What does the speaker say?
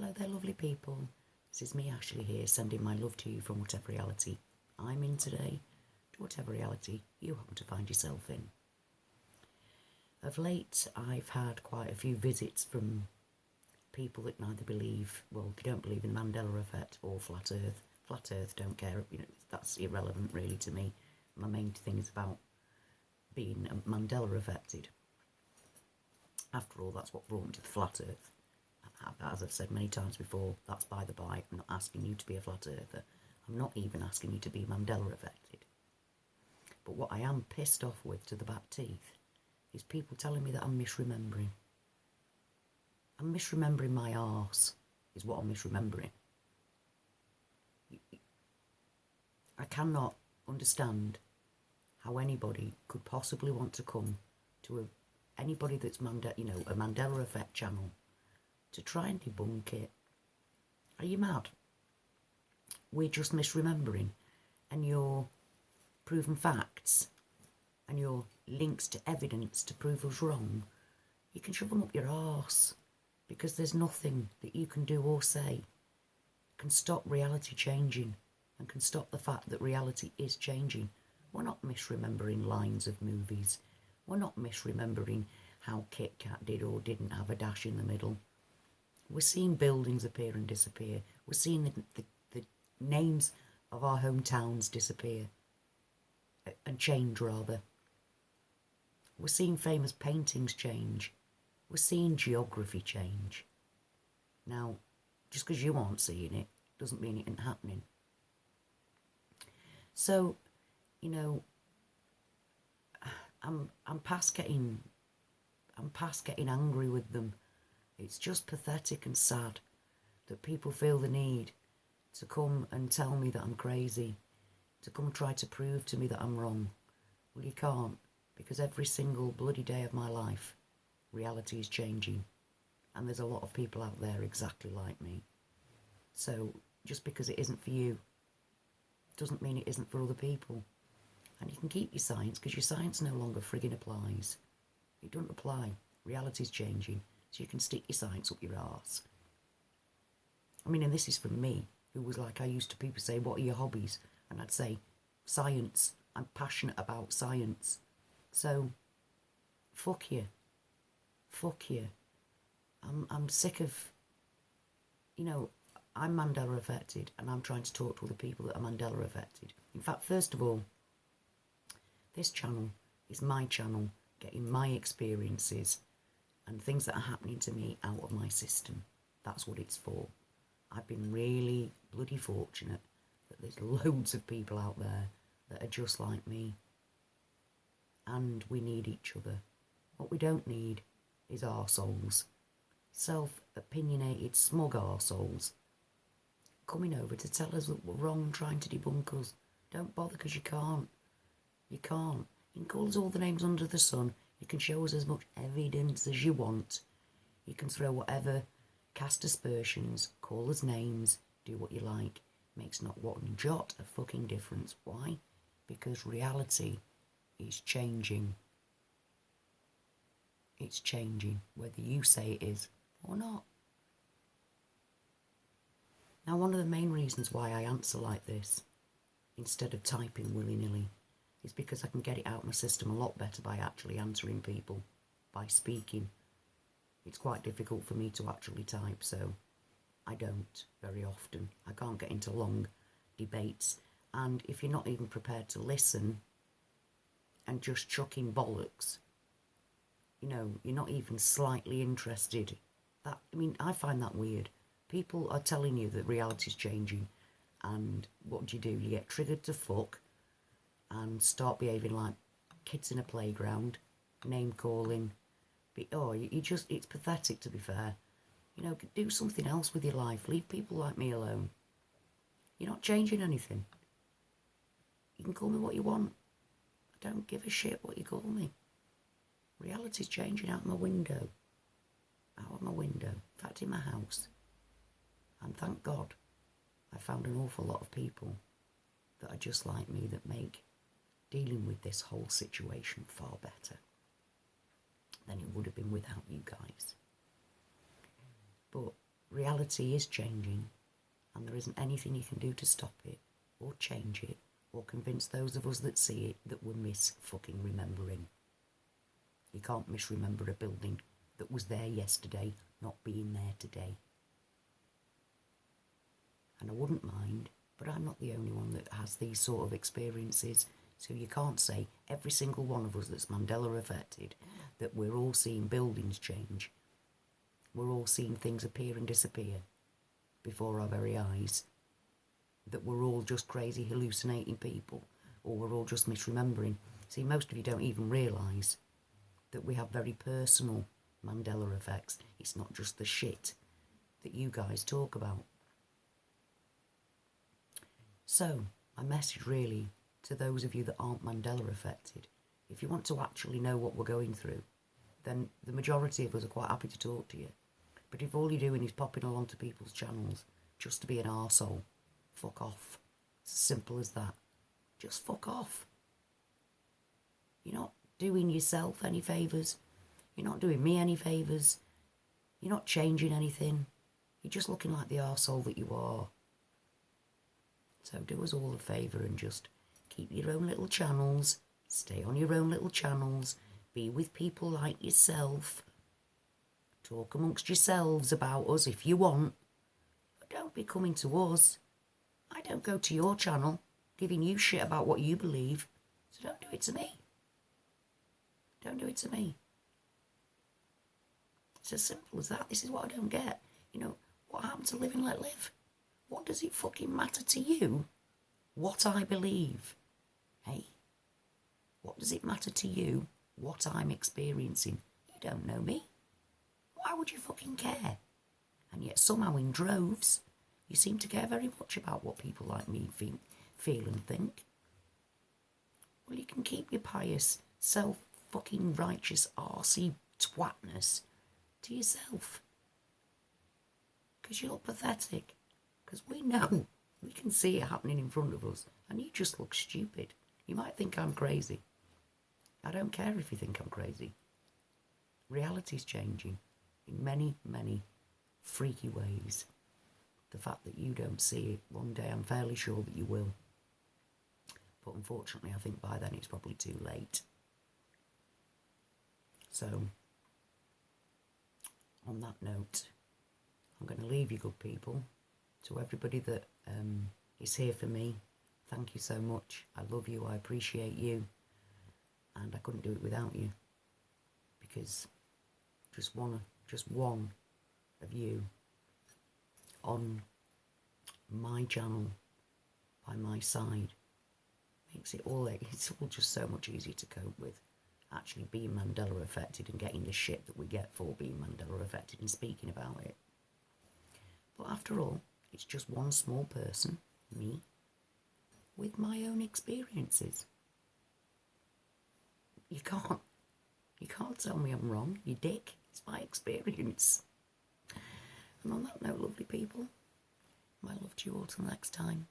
Hello there, lovely people. This is me, Ashley, here, sending my love to you from whatever reality I'm in today to whatever reality you happen to find yourself in. Of late, I've had quite a few visits from people that neither believe, well, they don't believe in the Mandela Effect or Flat Earth. Flat Earth, don't care, that's irrelevant really to me. My main thing is about being Mandela affected. After all, that's what brought me to the Flat Earth. As I've said many times before, that's by the by. I'm not asking you to be a flat earther. I'm not even asking you to be Mandela affected. But what I am pissed off with to the back teeth is people telling me that I'm misremembering. I'm misremembering my arse, is what I'm misremembering. I cannot understand how anybody could possibly want to come to anybody that's a Mandela Effect channel to try and debunk it. Are you mad? We're just misremembering, and your proven facts and your links to evidence to prove us wrong, you can shove them up your arse, because there's nothing that you can do or say can stop reality changing and can stop the fact that reality is changing. We're not misremembering lines of movies. We're not misremembering how Kit Kat did or didn't have a dash in the middle. We're seeing buildings appear and disappear. We're seeing the names of our hometowns disappear and change, rather. We're seeing famous paintings change. We're seeing geography change. Now, just because you aren't seeing it doesn't mean it ain't happening. So, I'm past getting angry with them. It's just pathetic and sad that people feel the need to come and tell me that I'm crazy, to come and try to prove to me that I'm wrong. Well, you can't, because every single bloody day of my life, reality is changing, and there's a lot of people out there exactly like me. So, just because it isn't for you, doesn't mean it isn't for other people. And you can keep your science, because your science no longer frigging applies. It doesn't apply. Reality's changing. So you can stick your science up your arse. I mean, and this is from me, who was like, people say, what are your hobbies? And I'd say, science. I'm passionate about science. So, fuck you. Fuck you. I'm sick of, I'm Mandela affected, and I'm trying to talk to other people that are Mandela affected. In fact, first of all, this channel is my channel, getting my experiences and things that are happening to me out of my system. That's what it's for. I've been really bloody fortunate that there's loads of people out there that are just like me. And we need each other. What we don't need is arseholes. Self-opinionated, smug arseholes coming over to tell us that we're wrong, trying to debunk us. Don't bother, because you can't. You can't. You can call us all the names under the sun. You can show us as much evidence as you want. You can throw whatever, cast aspersions, call us names, do what you like. Makes not one jot of fucking difference. Why? Because reality is changing. It's changing, whether you say it is or not. Now, one of the main reasons why I answer like this, instead of typing willy-nilly, is because I can get it out of my system a lot better by actually answering people, by speaking. It's quite difficult for me to actually type, so I don't very often. I can't get into long debates, and if you're not even prepared to listen and just chucking bollocks, you're not even slightly interested. I find that weird. People are telling you that reality's changing, and what do? You get triggered to fuck and start behaving like kids in a playground, name calling. It's pathetic, to be fair. Do something else with your life. Leave people like me alone. You're not changing anything. You can call me what you want. I don't give a shit what you call me. Reality's changing out my window. Out of my window. In fact, in my house. And thank God, I found an awful lot of people that are just like me, that make dealing with this whole situation far better than it would have been without you guys. But reality is changing, and there isn't anything you can do to stop it, or change it, or convince those of us that see it that we're mis-fucking-remembering. You can't misremember a building that was there yesterday not being there today. And I wouldn't mind, but I'm not the only one that has these sort of experiences. So you can't say every single one of us that's Mandela affected, that we're all seeing buildings change. We're all seeing things appear and disappear before our very eyes. That we're all just crazy hallucinating people, or we're all just misremembering. See, most of you don't even realise that we have very personal Mandela effects. It's not just the shit that you guys talk about. So, my message really to those of you that aren't Mandela affected, if you want to actually know what we're going through, then the majority of us are quite happy to talk to you. But if all you're doing is popping along to people's channels just to be an arsehole, fuck off. It's as simple as that. Just fuck off. You're not doing yourself any favours. You're not doing me any favours. You're not changing anything. You're just looking like the arsehole that you are. So do us all a favour and just keep your own little channels. Stay on your own little channels. Be with people like yourself. Talk amongst yourselves about us if you want. But don't be coming to us. I don't go to your channel giving you shit about what you believe. So don't do it to me. Don't do it to me. It's as simple as that. This is what I don't get. You know, what happened to live and let live? What does it fucking matter to you what I believe? Hey? What does it matter to you what I'm experiencing? You don't know me. Why would you fucking care? And yet somehow in droves, you seem to care very much about what people like me feel and think. Well, you can keep your pious, self-fucking-righteous, arsey twatness to yourself. Because you look pathetic. Because we know, we can see it happening in front of us, and you just look stupid. You might think I'm crazy. I don't care if you think I'm crazy. Reality's changing in many, many freaky ways. The fact that you don't see it, one day I'm fairly sure that you will. But unfortunately, I think by then it's probably too late. So, on that note, I'm going to leave you, good people. To everybody that is here for me, thank you so much. I love you, I appreciate you, and I couldn't do it without you, because just one of you on my channel by my side makes it all, it's all just so much easier to cope with. Actually being Mandela affected and getting the shit that we get for being Mandela affected and speaking about it. But after all, it's just one small person, me, with my own experiences. You can't tell me I'm wrong, you dick. It's my experience. And on that note, lovely people, my love to you all till next time.